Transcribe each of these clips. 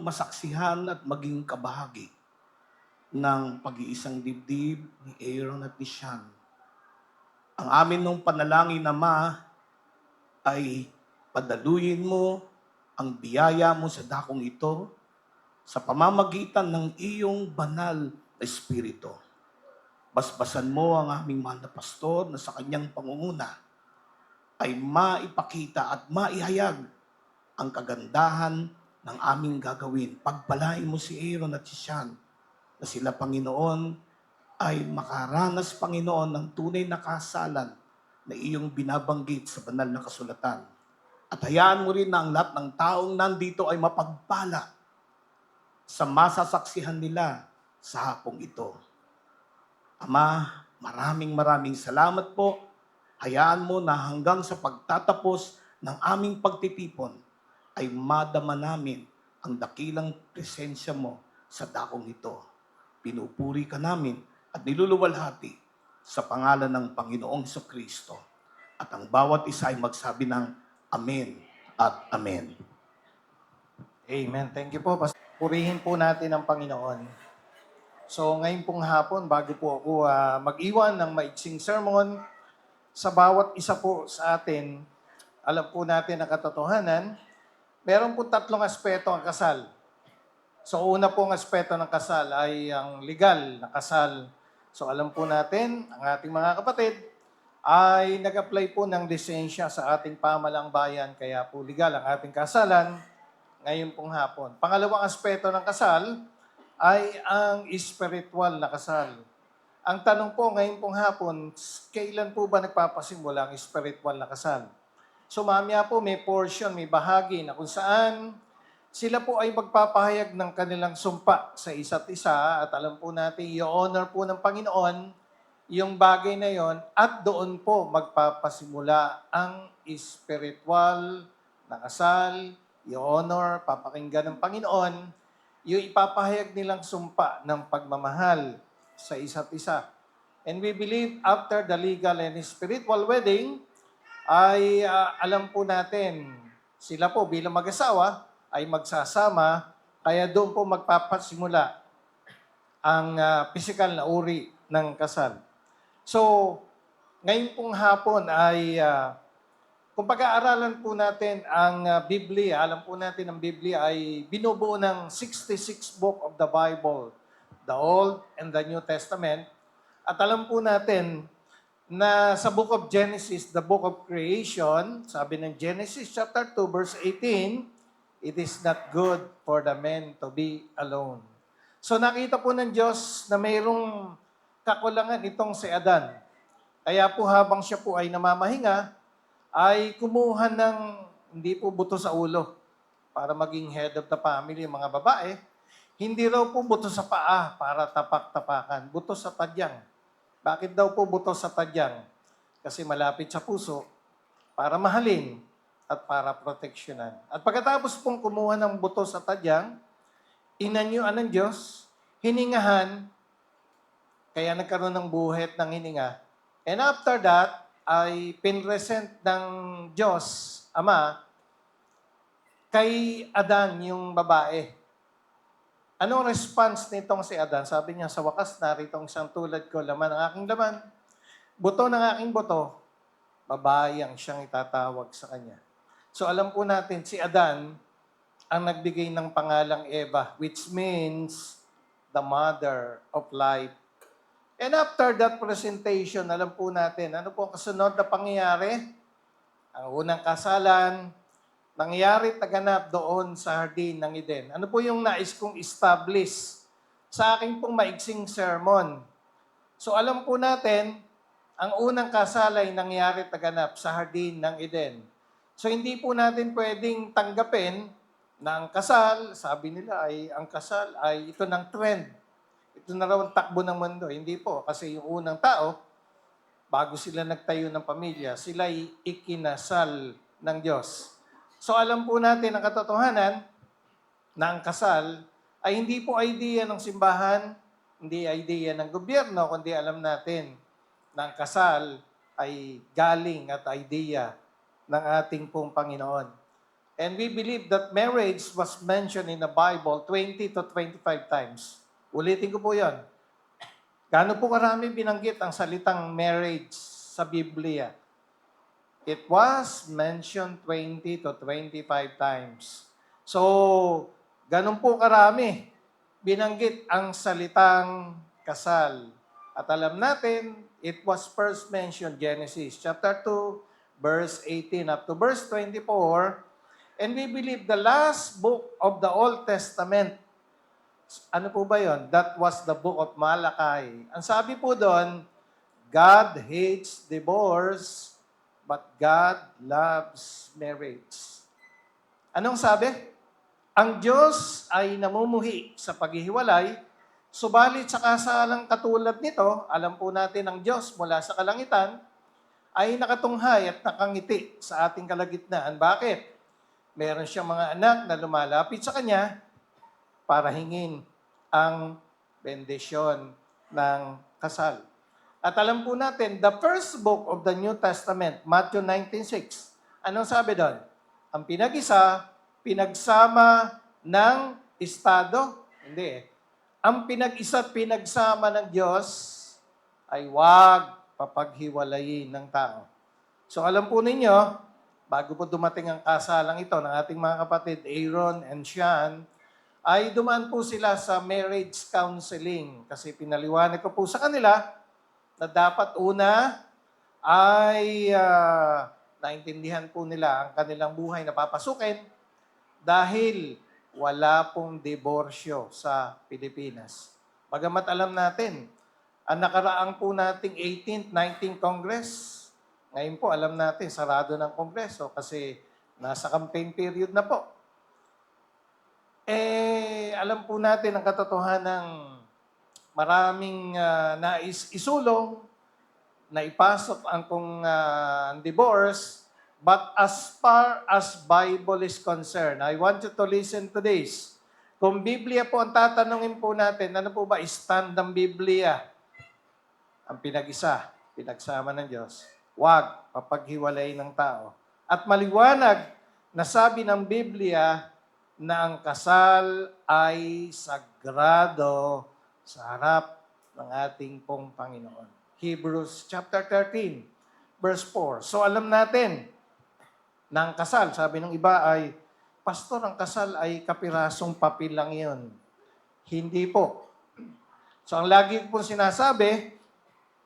masaksihan at maging kabahagi ng pag-iisang dibdib ni Aaron at ni Sean. Ang amin nung panalangin, Ama, ay padaluyin mo ang biyaya mo sa dakong ito sa pamamagitan ng iyong banal na Espiritu. Basbasan mo ang aming mahal na pastor na sa kanyang pangunguna ay maipakita at maihayag ang kagandahan ng aming gagawin. Pagpalain mo si Aaron at si Sean na sila, Panginoon, ay makaranas, Panginoon, ng tunay na kasalan na iyong binabanggit sa banal na kasulatan. At hayaan mo rin na ang lahat ng taong nandito ay mapagpala sa masasaksihan nila sa hapong ito. Ama, maraming salamat po. Hayaan mo na hanggang sa pagtatapos ng aming pagtitipon ay madama namin ang dakilang presensya mo sa dakong ito. Pinupuri ka namin at niluluwalhati sa pangalan ng Panginoong Jesucristo. At ang bawat isa ay magsabi ng Amen at Amen. Amen. Thank you po, Pastor. Purihin po natin ang Panginoon. So ngayon pong hapon, bago po ako mag-iwan ng maiksing sermon, sa bawat isa po sa atin, alam po natin ang katotohanan, meron po tatlong aspeto ang kasal. So una pong aspeto ng kasal ay ang legal na kasal. So alam po natin, ang ating mga kapatid, ay nag-apply po ng lisensya sa ating pamalang bayan, kaya po legal ang ating kasalan ngayon pong hapon. Pangalawang aspeto ng kasal ay ang spiritual na kasal. Ang tanong po ngayon pong hapon, kailan po ba nagpapasimula ang spiritual na kasal? So mamaya po may portion, may bahagi na kung saan sila po ay magpapahayag ng kanilang sumpa sa isa't isa at alam po natin, i-honor po ng Panginoon yung bagay na yon at doon po magpapasimula ang spiritual na kasal, i-honor, papakinggan ng Panginoon, yung ipapahayag nilang sumpa ng pagmamahal sa isa't isa. And we believe after the legal and spiritual wedding, ay alam po natin, sila po bilang mag-asawa ay magsasama, kaya doon po magpapasimula ang physical na uri ng kasal. So, ngayon pong hapon ay, kung pag-aaralan po natin ang Biblia, alam po natin ang Biblia ay binubuo ng 66 book of the Bible, the Old and the New Testament. At alam po natin na sa book of Genesis, the book of creation, sabi ng Genesis chapter 2 verse 18, it is not good for the man to be alone. So nakita po ng Diyos na mayroong kakulangan itong si Adan. Kaya po habang siya po ay namamahinga, ay kumuha ng hindi po buto sa ulo para maging head of the family, mga babae. Hindi raw po buto sa paa para tapak-tapakan, buto sa tadyang. Bakit daw po buto sa tadyang? Kasi malapit sa puso para mahalin at para proteksyonan. At pagkatapos pong kumuha ng buto sa tadyang, inanyuan ng Diyos, hiningahan, kaya nagkaroon ng buhet ng hininga. And after that, ay pinresent ng Diyos, Ama, kay Adan, yung babae. Anong response nitong si Adan? Sabi niya, sa wakas, narito ang isang tulad ko, laman ng aking laman. Buto ng aking buto, babae ang siyang itatawag sa kanya. So alam po natin, si Adan ang nagbigay ng pangalang Eva, which means the mother of life. And after that presentation, alam po natin, ano po ang kasunod na pangyayari? Ang unang kasalan, nangyari taganap doon sa Hardin ng Eden. Ano po yung nais kong establish sa aking pong maiksing sermon? So alam po natin, ang unang kasal ay nangyari taganap sa Hardin ng Eden. So hindi po natin pwedeng tanggapin na ang kasal, sabi nila ay ang kasal ay ito ng trend. Ito na raw ang takbo ng mundo. Hindi po, kasi yung unang tao, bago sila nagtayo ng pamilya, sila ay ikinasal ng Diyos. So alam po natin ang katotohanan na ang kasal ay hindi po idea ng simbahan, hindi idea ng gobyerno, kundi alam natin na ang kasal ay galing at idea ng ating pong Panginoon. And we believe that marriage was mentioned in the Bible 20 to 25 times. Ulitin ko po yon. Gaano po karami binanggit ang salitang marriage sa Biblia? It was mentioned 20 to 25 times. So, ganun po karami binanggit ang salitang kasal. At alam natin, it was first mentioned Genesis chapter 2, verse 18 up to verse 24. And we believe the last book of the Old Testament, ano po ba yon? That was the book of Malachi. Ang sabi po doon, God hates divorce, but God loves marriage. Anong sabi? Ang Diyos ay namumuhi sa paghihiwalay, subalit sa kasalang katulad nito, alam po natin ang Diyos mula sa kalangitan, ay nakatunghay at nakangiti sa ating kalagitnaan. Bakit? Meron siyang mga anak na lumalapit sa Kanya para hingin ang bendisyon ng kasal. At alam po natin, the first book of the New Testament, Matthew 19:6, anong sabi doon? Ang pinag-isa, pinagsama ng estado? Hindi eh. Ang pinag-isa at pinagsama ng Diyos ay huwag papaghiwalayin ng tao. So alam po ninyo, bago po dumating ang kasalang ito ng ating mga kapatid, Aaron and Sean, ay dumaan po sila sa marriage counseling kasi pinaliwanag ko po sa kanila na dapat una ay naintindihan po nila ang kanilang buhay na papasukin dahil wala pong diborsyo sa Pilipinas. Bagamat alam natin, ang nakaraang po nating 18th, 19th Congress, ngayon po alam natin, sarado ng Kongreso kasi nasa campaign period na po. Alam po natin ang katotohanan ng maraming nais isulong na ipasok ang divorce, but as far as Bible is concerned, I want you to listen to this. Kung Biblia po ang tatanungin po natin, ano po ba stand ng Biblia? Ang pinag-isa, pinagsama ng Diyos. Huwag papaghiwalay ng tao. At maliwanag na sabi ng Biblia na ang kasal ay sagrado sa harap ng ating pong Panginoon. Hebrews chapter 13, verse 4. So alam natin na ang kasal, sabi ng iba ay, Pastor, ang kasal ay kapirasong papel lang yun. Hindi po. So ang lagi po sinasabi,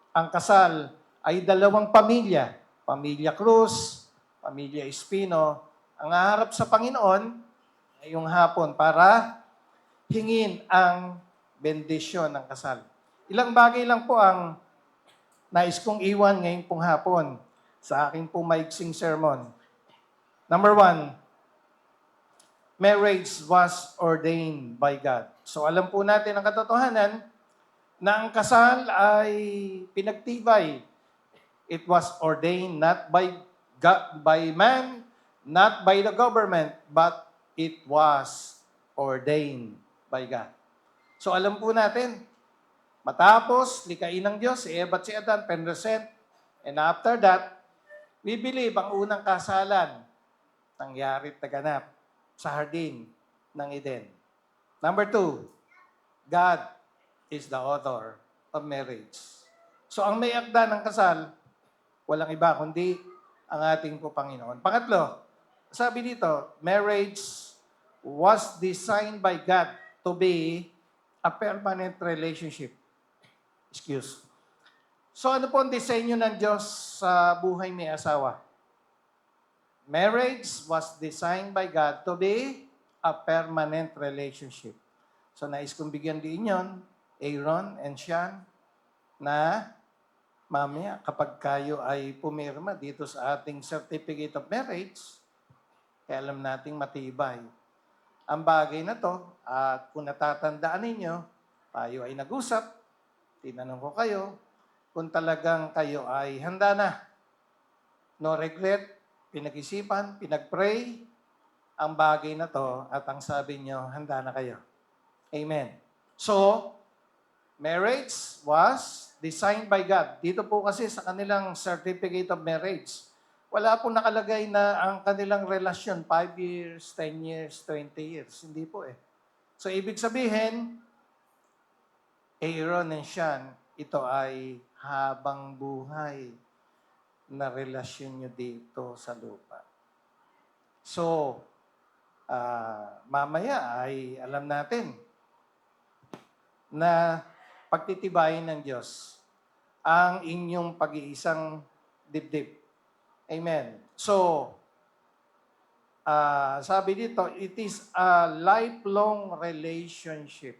ang kasal ay dalawang pamilya. Pamilya Cruz, Pamilya Espino. Ang haharap sa Panginoon ay yung hapon para hingin ang bendisyon ng kasal. Ilang bagay lang po ang nais kong iwan ngayong pong hapon sa aking pong maiksing sermon. Number 1, marriage was ordained by God. So alam po natin ang katotohanan na ang kasal ay pinagtibay. It was ordained not by God, by man, not by the government, but it was ordained by God. So alam po natin, matapos likain ng Diyos si Eva at si Adan, penresent, and after that, we believe ang unang kasalan nangyari at naganap sa hardin ng Eden. Number 2, God is the author of marriage. So ang may akda ng kasal, walang iba kundi ang ating po Panginoon. Pangatlo, sabi dito, marriage was designed by God to be a permanent relationship. Excuse. So ano po ang disenyo ng Diyos sa buhay may asawa? Marriage was designed by God to be a permanent relationship. So nais kong bigyan din yon, Aaron and Sean, na mamaya kapag kayo ay pumirma dito sa ating certificate of marriage, kaya alam nating matibay ang bagay na to. At kung natatandaan ninyo, tayo ay nag-usap, tinanong ko kayo, kung talagang kayo ay handa na, no regret, pinag-isipan, pinag-pray, ang bagay na to, at ang sabi nyo, handa na kayo. Amen. So, marriage was designed by God. Dito po kasi sa kanilang certificate of marriage, wala pong nakalagay na ang kanilang relasyon, 5 years, 10 years, 20 years. Hindi po eh. So, ibig sabihin, Aaron and Sean, ito ay habang buhay na relasyon nyo dito sa lupa. So, mamaya ay alam natin na pagtitibayin ng Diyos ang inyong pag-iisang dibdib. Amen. So, sabi dito, it is a lifelong relationship.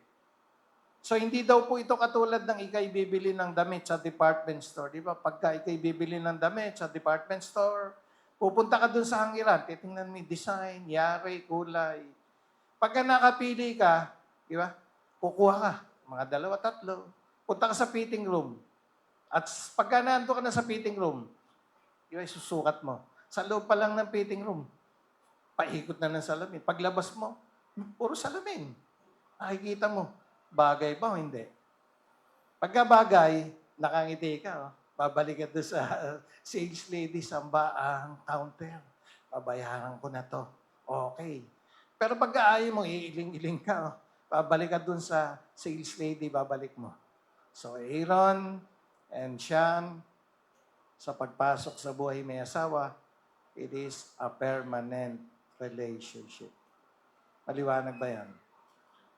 So, hindi daw po ito katulad ng ikay bibili ng damit sa department store. Di ba? Pagka ikay bibili ng damit sa department store, pupunta ka dun sa hangiran, titingnan mo yung design, yari, kulay. Pagka nakapili ka, di ba? Kukuha ka, mga 2, 3. Punta ka sa fitting room. At pagka naanto ka na sa fitting room, di ba, susukat mo. Sa loob pa lang ng fitting room, paikot na ng salamin. Paglabas mo, puro salamin. Nakikita mo, bagay ba o hindi? Pagka bagay, nakangiti ka. Oh. Babalik ka doon sa sales lady sa ang counter. Babayaran ko na to. Okay. Pero pagka ayaw mo, iiling-iling ka. Oh. Babalik ka doon sa sales lady, babalik mo. So, Aaron and Sean, sa pagpasok sa buhay may asawa, it is a permanent relationship. Maliwanag ba yan?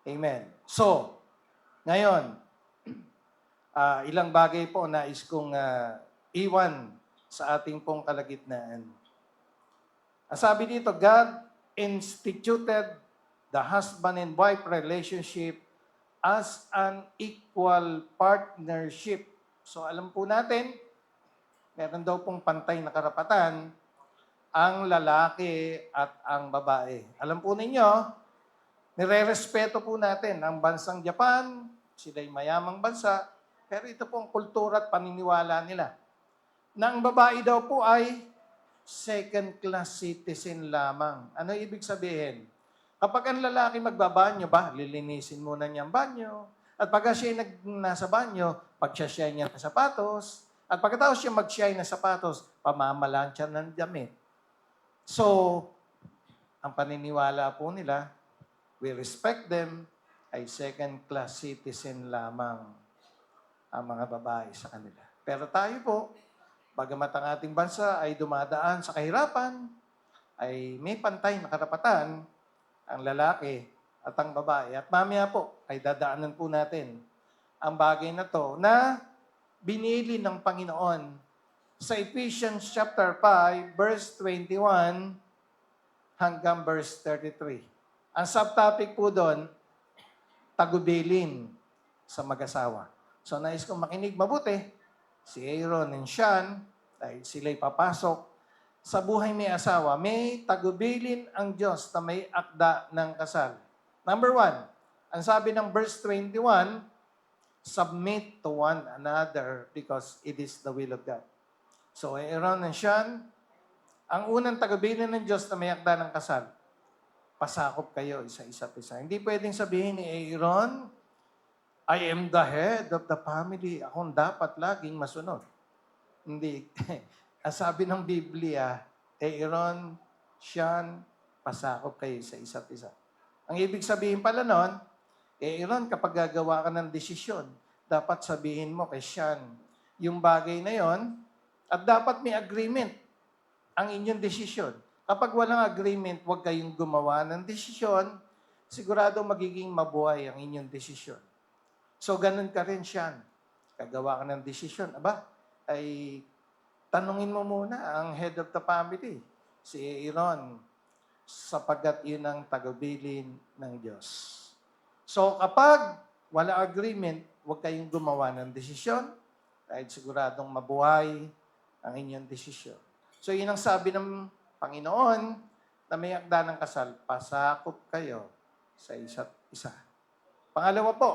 Amen. So, ngayon, ilang bagay po nais kong iwan sa ating pong kalagitnaan. Ang sabi dito, God instituted the husband and wife relationship as an equal partnership. So alam po natin, meron daw pong pantay na karapatan ang lalaki at ang babae. Alam po ninyo, nire-respeto po natin ang bansang Japan, sila'y mayamang bansa, pero ito po ang kultura at paniniwala nila. Na ang babae daw po ay second-class citizen lamang. Ano ibig sabihin? Kapag ang lalaki magbabanyo ba, lilinisin muna niya ang banyo. At pagka siya nasa banyo, pag-shine niya ng sapatos. At pagkatapos siya mag-shine ng sapatos, pamamalansya ng damit. So, ang paniniwala po nila, we respect them, ay second-class citizen lamang ang mga babae sa kanila. Pero tayo po, bagamat ang ating bansa ay dumadaan sa kahirapan, ay may pantay na karapatan ang lalaki at ang babae. At mamaya po, ay dadaanan po natin ang bagay na to na binili ng Panginoon sa Ephesians chapter 5, verse 21 hanggang verse 33. Ang subtopic po doon, tagubilin sa mag-asawa. So, nais kong makinig mabuti. Si Aaron and Sean, dahil sila'y papasok sa buhay may asawa, may tagubilin ang Diyos na may akda ng kasal. Number 1, ang sabi ng verse 21, submit to one another because it is the will of God. So, Aaron and Sean, ang unang tagubilin ng Diyos na may akda ng kasal, pasakop kayo isa-isa't isa. Hindi pwedeng sabihin ni Aaron, I am the head of the family. Akong dapat laging masunod. Hindi. Ang sabi ng Biblia, Aaron, Sean, pasakop kayo sa isa't isa. Ang ibig sabihin pala nun, Aaron, kapag gagawa ka ng desisyon, dapat sabihin mo kay Sean yung bagay na yon at dapat may agreement ang inyong desisyon. Kapag walang agreement, huwag kayong gumawa ng desisyon, sigurado magiging mabuhay ang inyong desisyon. So, ganun ka rin, Sean. Kagawa ka ng desisyon. Aba, ay tanungin mo muna ang head of the family, si Aaron, sapagkat yun ang tagubilin ng Diyos. So, kapag wala agreement, huwag kayong gumawa ng desisyon dahil siguradong mabuhay ang inyong desisyon. So, yun ang sabi ng Panginoon na may akda ng kasal, pasakop kayo sa isa't isa. Pangalawa po,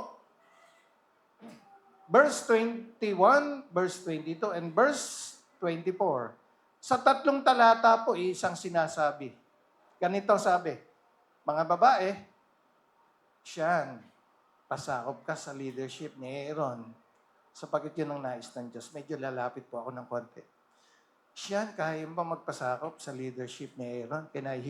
verse 21, verse 22, and verse 24. Sa tatlong talata po, isang sinasabi. Ganito sabi, mga babae, Sean, pasakop ka sa leadership ni Aaron sapagkat yun ang nais ng Diyos. Medyo lalapit po ako ng konti. Siyan, kaya ba magpasakop sa leadership ni Aaron? Can I